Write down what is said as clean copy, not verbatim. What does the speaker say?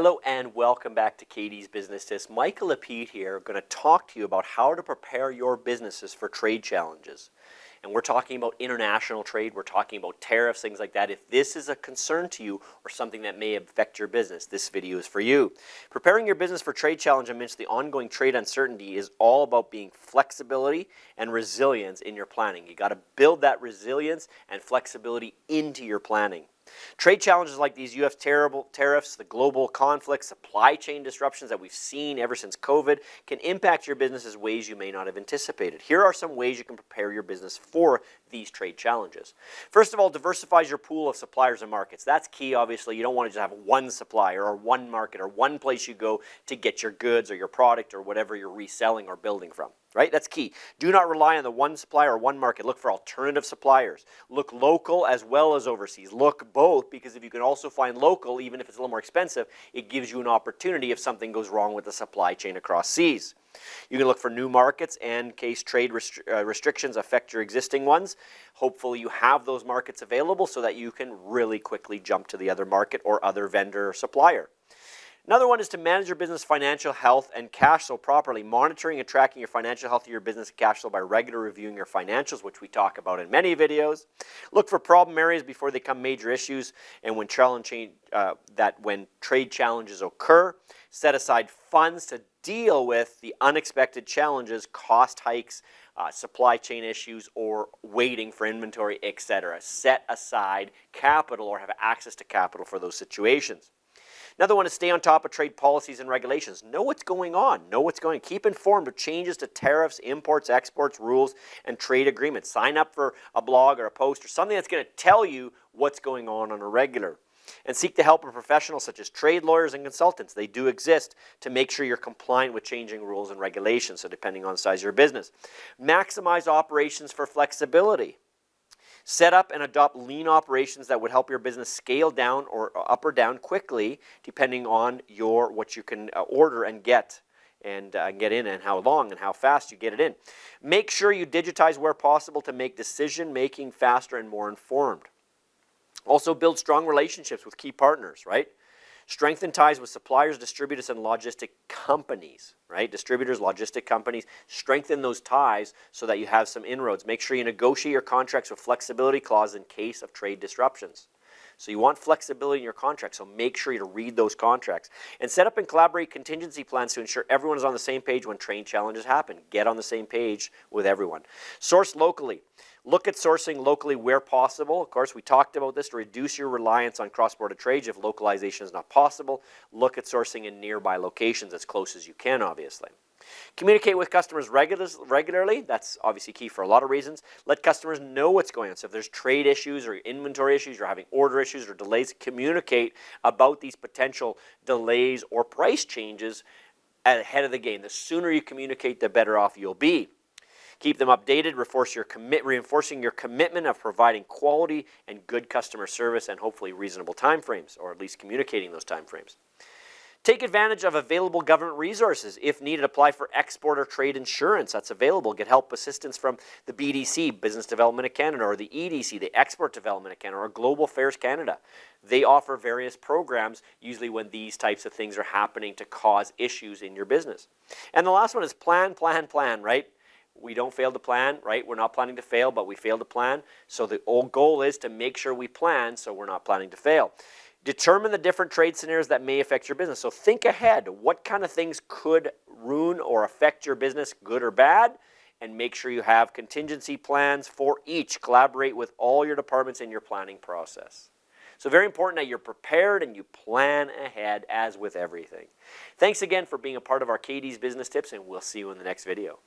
Hello and welcome back to Katie's Business Tips. Michael Lapede here, going to talk to you about how to prepare your businesses for trade challenges. And we're talking about international trade, we're talking about tariffs, things like that. If this is a concern to you or something that may affect your business, this video is for you. Preparing your business for trade challenge amidst the ongoing trade uncertainty is all about being flexibility and resilience in your planning. You got to build that resilience and flexibility into your planning. Trade challenges like these U.S. tariffs, the global conflict, supply chain disruptions that we've seen ever since COVID can impact your business in ways you may not have anticipated. Here are some ways you can prepare your business for these trade challenges. First of all, diversifies your pool of suppliers and markets. That's key, obviously. You don't want to just have one supplier or one market or one place you go to get your goods or your product or whatever you're reselling or building from. Right? That's key. Do not rely on the one supplier or one market. Look for alternative suppliers. Look local as well as overseas. Look both, because if you can also find local, even if it's a little more expensive, it gives you an opportunity if something goes wrong with the supply chain across seas. You can look for new markets in case trade restrictions affect your existing ones. Hopefully you have those markets available so that you can really quickly jump to the other market or other vendor or supplier. Another one is to manage your business financial health and cash flow properly. Monitoring and tracking your financial health of your business and cash flow by regularly reviewing your financials, which we talk about in many videos. Look for problem areas before they become major issues, and when trade challenges occur, set aside funds to deal with the unexpected challenges, cost hikes, supply chain issues, or waiting for inventory, etc. Set aside capital or have access to capital for those situations. Another one is stay on top of trade policies and regulations. Know what's going on. Know what's going on. Keep informed of changes to tariffs, imports, exports, rules, and trade agreements. Sign up for a blog or a post or something that's going to tell you what's going on a regular. And seek the help of professionals such as trade lawyers and consultants. They do exist to make sure you're compliant with changing rules and regulations, so depending on the size of your business. Maximize operations for flexibility. Set up and adopt lean operations that would help your business scale down or up or down quickly, depending on what you can order and get in and how long and how fast you get it in. Make sure you digitize where possible to make decision making faster and more informed. Also build strong relationships with key partners, right? Strengthen ties with suppliers, distributors, and logistic companies, right? Distributors, logistic companies. Strengthen those ties so that you have some inroads. Make sure you negotiate your contracts with flexibility clauses in case of trade disruptions. So you want flexibility in your contract, so make sure you read those contracts. And set up and collaborate contingency plans to ensure everyone is on the same page when trade challenges happen. Get on the same page with everyone. Source locally. Look at sourcing locally where possible. Of course, we talked about this to reduce your reliance on cross-border trade if localization is not possible. Look at sourcing in nearby locations as close as you can, obviously. Communicate with customers regularly. That's obviously key for a lot of reasons. Let customers know what's going on. So if there's trade issues or inventory issues, you're having order issues or delays, communicate about these potential delays or price changes ahead of the game. The sooner you communicate, the better off you'll be. Keep them updated, reinforcing your commitment of providing quality and good customer service and hopefully reasonable timeframes, or at least communicating those timeframes. Take advantage of available government resources. If needed, apply for export or trade insurance that's available. Get help assistance from the BDC, Business Development of Canada, or the EDC, the Export Development of Canada, or Global Affairs Canada. They offer various programs, usually when these types of things are happening to cause issues in your business. And the last one is plan, right? We don't fail to plan, right? We're not planning to fail, but we fail to plan. So the old goal is to make sure we plan so we're not planning to fail. Determine the different trade scenarios that may affect your business. So think ahead. What kind of things could ruin or affect your business, good or bad? And make sure you have contingency plans for each. Collaborate with all your departments in your planning process. So very important that you're prepared and you plan ahead, as with everything. Thanks again for being a part of our Katie's Business Tips, and we'll see you in the next video.